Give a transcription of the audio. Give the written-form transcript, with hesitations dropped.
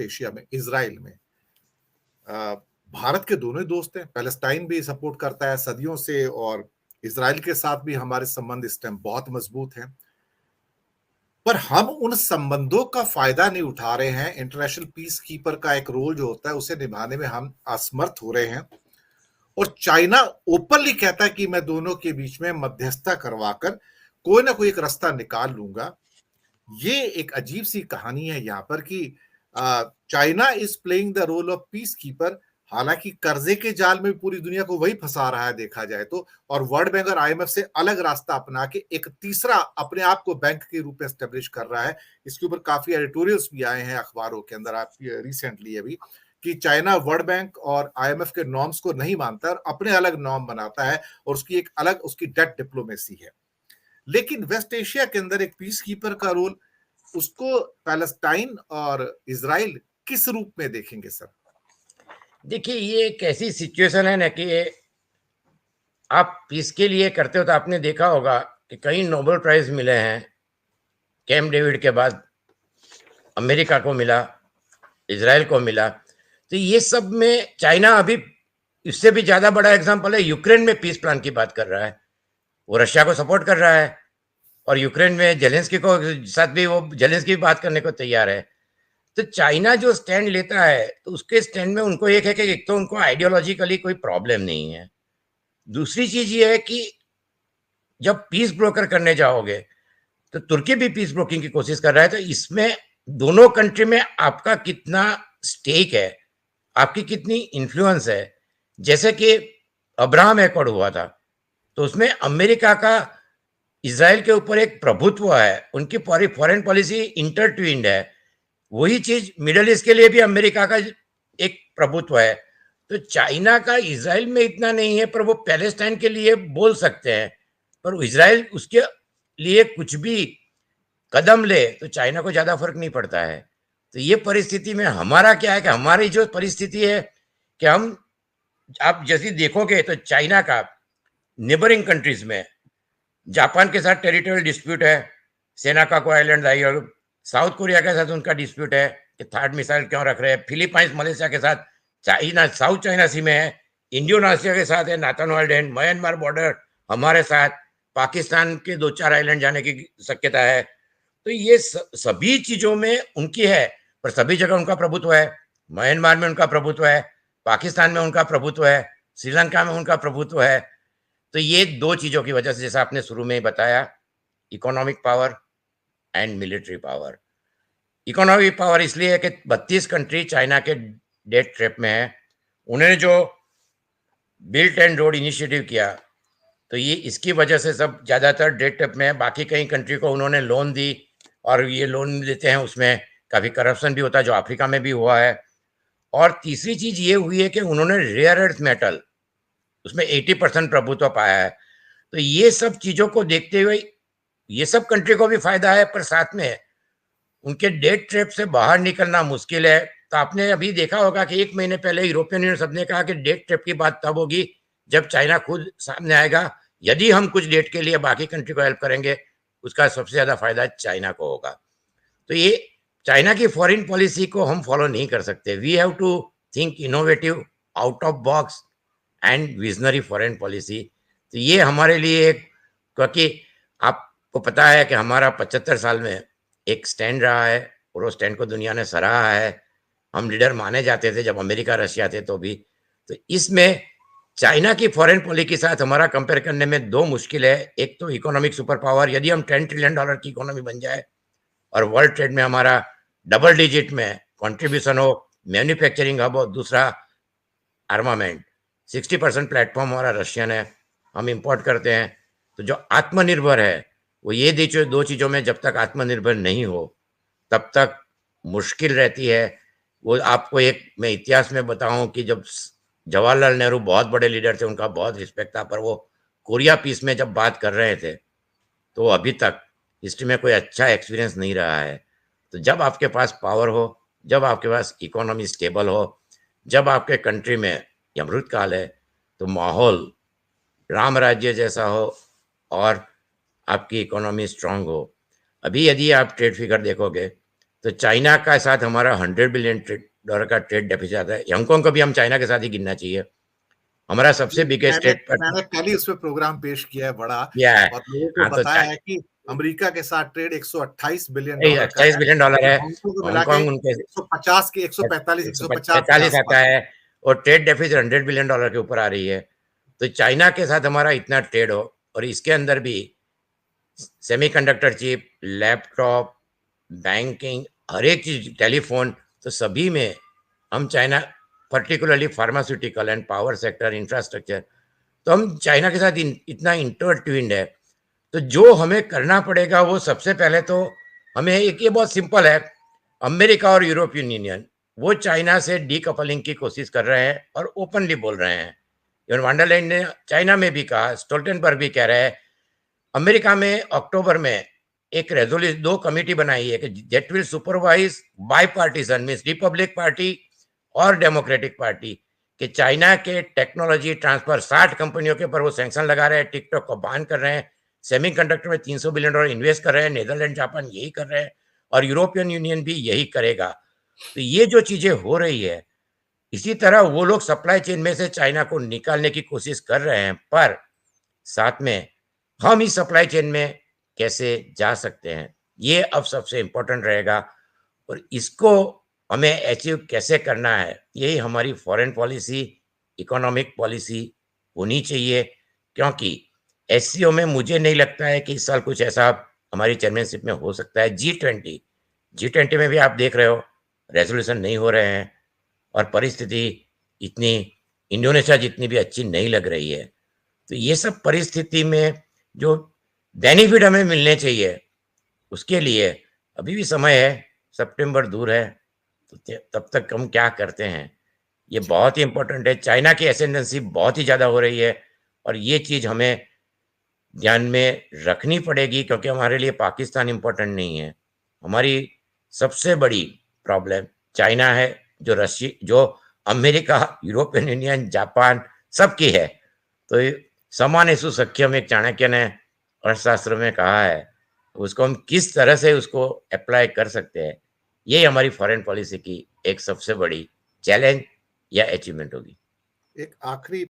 Asia में, Israel में भारत के दोनों ही दोस्त हैं। पैलेस्टाइन भी सपोर्ट करता है सदियों से, और इजराइल के साथ भी हमारे संबंध इस टाइम बहुत मजबूत हैं। पर हम उन संबंधों का फायदा नहीं उठा रहे हैं। इंटरनेशनल पीस कीपर का एक रोल जो होता है उसे निभाने में हम असमर्थ हो रहे हैं। और चाइना ओपनली कहता है कि मैं दोनों के बीच में मध्यस्थता करवाकर कोई ना कोई एक रास्ता निकाल लूंगा। ये एक अजीब सी कहानी है यहाँ पर कि China is playing the role of peacekeeper, हालांकि कर्जे के जाल में पूरी दुनिया को वही फंसा रहा है देखा जाए तो। और वर्ल्ड बैंक और आईएमएफ से अलग रास्ता अपना के एक तीसरा अपने आप को बैंक के रूप में एस्टेब्लिश कर रहा है। इसके ऊपर काफी एडिटोरियल्स भी आए हैं अखबारों के अंदर, आप रिसेंटली अभी, कि चाइना वर्ल्ड बैंक और आईएमएफ के नॉर्म्स को नहीं मानता और अपने अलग नॉर्म बनाता है, और उसकी एक अलग उसकी डेट डिप्लोमेसी है। लेकिन वेस्ट एशिया के अंदर एक पीस कीपर का रोल, उसको पैलेस्टाइन और इजराइल किस रूप में देखेंगे सर? देखिए, ये एक ऐसी सिचुएशन है ना कि आप पीस के लिए करते हो तो आपने देखा होगा कि कई नोबेल प्राइज मिले हैं। कैम्प डेविड के बाद अमेरिका को मिला, इजराइल को मिला। तो ये सब में चाइना अभी इससे भी ज्यादा बड़ा एग्जांपल है, यूक्रेन में पीस प्लान की बात कर रहा है। वो रशिया को सपोर्ट कर रहा है और यूक्रेन में जेलेंस्की को साथ भी वो जेलेंस्की बात करने को तैयार है। तो चाइना जो स्टैंड लेता है तो उसके स्टैंड में उनको एक है कि एक तो उनको आइडियोलॉजिकली कोई प्रॉब्लम नहीं है। दूसरी चीज ये है कि जब पीस ब्रोकर करने जाओगे तो तुर्की भी पीस ब्रोकिंग की कोशिश कर रहा है। तो इसमें दोनों कंट्री में आपका कितना स्टेक है, आपकी कितनी इन्फ्लुएंस है। जैसे कि अब्राहम एकॉर्ड हुआ था तो उसमें अमेरिका का इसराइल के ऊपर एक प्रभुत्व है, उनकी फॉरेन पॉलिसी इंटरट्विन्ड है। वही चीज मिडल ईस्ट के लिए भी अमेरिका का एक प्रभुत्व है। तो चाइना का इसराइल में इतना नहीं है, पर वो पैलेस्टाइन के लिए बोल सकते हैं। पर इसराइल उसके लिए कुछ भी कदम ले तो चाइना को ज्यादा फर्क नहीं पड़ता है। तो ये परिस्थिति में हमारा क्या है कि हमारी जो परिस्थिति है कि हम, आप जैसे देखोगे तो चाइना का नेबरिंग कंट्रीज में जापान के साथ टेरिटोरियल डिस्प्यूट है, सेनाकाकू आइलैंड आई, और साउथ कोरिया के साथ उनका डिस्प्यूट है कि थर्ड मिसाइल क्यों रख रहे हैं। फिलीपाइंस मलेशिया के साथ, चाइना साउथ चाइना सी में है, इंडोनेशिया के साथ है नाथन आइलैंड, म्यांमार बॉर्डर हमारे साथ, पाकिस्तान के 2-4 आइलैंड जाने की शक्यता है। तो ये सभी चीजों में उनकी है, पर सभी जगह उनका प्रभुत्व है। म्यांमार में उनका प्रभुत्व है, पाकिस्तान में उनका प्रभुत्व है, श्रीलंका में उनका प्रभुत्व है। तो ये दो चीजों की वजह से, जैसा आपने शुरू में ही बताया, economic power and military power. Economic power इसलिए है कि 32 कंट्री चाइना के डेट ट्रैप में है। उन्होंने जो बिल्ट एंड रोड इनिशिएटिव किया तो ये इसकी वजह से सब ज्यादातर डेट ट्रैप में है। बाकी कई कंट्री को उन्होंने लोन दी, और ये लोन देते हैं उसमें काफी करप्शन भी होता है, जो अफ्रीका में भी हुआ है। और तीसरी चीज ये हुई है कि उन्होंने रेयर अर्थ मेटल उसमें 80% प्रभुत्व पाया है। तो ये सब चीजों को देखते हुए ये सब कंट्री को भी फायदा है, पर साथ में उनके डेट ट्रैप से बाहर निकलना मुश्किल है। तो आपने अभी देखा होगा कि 1 महीने पहले यूरोपियन यूनियन सबने कहा कि डेट ट्रैप की बात तब होगी जब चाइना खुद सामने आएगा। यदि हम कुछ डेट के लिए बाकी कंट्री को हेल्प करेंगे, उसका सबसे ज्यादा फायदा चाइना को होगा। तो ये चाइना की फॉरेन पॉलिसी को हम फॉलो नहीं कर सकते। We have to think innovative, out of box and visionary foreign policy. तो ये हमारे लिए एक, क्योंकि आपको पता है कि हमारा 75 साल में एक स्टैंड रहा है और वो स्टैंड को दुनिया ने सराहा है। हम लीडर माने जाते थे जब अमेरिका रशिया थे तो भी। तो इसमें चाइना की फॉरेन पॉलिसी के साथ हमारा कंपेयर करने में दो मुश्किल है। एक तो इकोनॉमिक सुपर पावर, यदि हम $10 ट्रिलियन की इकोनॉमी बन जाए और वर्ल्ड ट्रेड में हमारा डबल डिजिट में कंट्रीब्यूशन हो, मैन्युफैक्चरिंग हब हो। दूसरा आर्मामेंट, 60% प्लेटफॉर्म हमारा रशियन है, हम इंपोर्ट करते हैं। तो जो आत्मनिर्भर है वो ये दो चीजों में जब तक आत्मनिर्भर नहीं हो तब तक मुश्किल रहती है। वो आपको एक मैं इतिहास में बताऊं कि जब जवाहरलाल नेहरू बहुत बड़े लीडर थे, उनका बहुत रिस्पेक्ट था, पर वो कोरिया पीस में जब बात कर रहे थे तो अभी तक हिस्ट्री में कोई अच्छा एक्सपीरियंस नहीं रहा है। तो जब आपके पास पावर हो, जब आपके पास इकोनॉमी स्टेबल हो, जब आपके कंट्री में अमृतकाल है, तो माहौल राम राज्य जैसा हो और आपकी इकोनॉमी स्ट्रांग हो। अभी यदि आप ट्रेड फिगर देखोगे तो चाइना का साथ हमारा $100 बिलियन का ट्रेड डेफिसिट आता है। हांगकांग को भी हम चाइना के साथ ही गिनना चाहिए। हमारा सबसे बिगेस्ट ट्रेड मैंने कल ही उस पर प्रोग्राम पेश किया है बड़ा, और लोगों को हाँ, तो बताया है कि अमेरिका के साथ ट्रेड $128 बिलियन का $28 है, बिलियन और है। हांगकांग को मिला के हांगकांग उनके 150 के 145 150 के 45 आता आसपास। है, और ट्रेड डेफिसिट $100 बिलियन के ऊपर आ रही है। तो चाइना के साथ हमारा इतना ट्रेड हो, और इसके अंदर भी सेमीकंडक्टर चिप, लैपटॉप, बैंकिंग, हर एक चीज, टेलीफोन, तो सभी में हम China, particularly pharmaceutical and power sector, infrastructure, तो हम चाइना के साथ इतना इंटरट्विन्ड है। तो जो हमें करना पड़ेगा वो सबसे पहले तो हमें एक, ये बहुत सिंपल है, अमेरिका और यूरोपियन यूनियन वो चाइना से डीकपलिंग की कोशिश कर रहे हैं और ओपनली बोल रहे हैं। इवन वांडरलैंड ने चाइना में भी कहा, स्टोल्टनबर्ग भी कह रहे हैं। अमेरिका में अक्टूबर में एक रेजोल्यूशन, 2 कमेटी बनाई है कि that will supervise bipartisan, means Republic Party और डेमोक्रेटिक पार्टी, कि चाइना के टेक्नोलॉजी ट्रांसफर 60 कंपनियों के ऊपर वो सैंक्शन लगा रहे हैं, टिकटॉक को बैन कर रहे हैं, सेमीकंडक्टर में $300 बिलियन इन्वेस्ट कर रहे हैं, नीदरलैंड, जापान यही कर रहे हैं, और यूरोपियन यूनियन भी यही करेगा। तो ये जो चीजें हो रही है, इसी तरह वो लोग सप्लाई चेन में से चाइना को निकालने की कोशिश कर रहे हैं, पर साथ में हम इस सप्लाई चेन में कैसे जा सकते हैं, ये अब सबसे इंपॉर्टेंट रहेगा। और इसको हमें अचीव कैसे करना है, यही हमारी फॉरेन पॉलिसी, इकोनॉमिक पॉलिसी होनी चाहिए। क्योंकि एससीओ में मुझे नहीं लगता है कि इस साल कुछ ऐसा हमारी चेयरमैनशिप में हो सकता है। जी20 में भी आप देख रहे हो रेजोल्यूशन नहीं हो रहे हैं, और परिस्थिति इतनी इंडोनेशिया जितनी भी अच्छी नहीं लग रही है। तो ये सब परिस्थिति में जो बेनिफिट हमें मिलने चाहिए, उसके लिए अभी भी समय है, सितंबर दूर है, तो तब तक हम क्या करते हैं, ये बहुत ही इंपॉर्टेंट है। चाइना की एसेंडेंसी बहुत ही ज़्यादा हो रही है, और ये चीज़ हमें ध्यान में रखनी पड़ेगी, क्योंकि हमारे लिए पाकिस्तान इंपॉर्टेंट नहीं है। हमारी सबसे बड़ी प्रॉब्लम चाइना है, जो अमेरिका, यूरोपियन यूनियन, जापान सबकी है। तो समानेषु सख्यम एक चाणक्य ने अर्थशास्त्र में कहा है, उसको हम किस तरह से उसको अप्लाई कर सकते हैं, यही हमारी फॉरेन पॉलिसी की एक सबसे बड़ी चैलेंज या अचीवमेंट होगी। एक आखिरी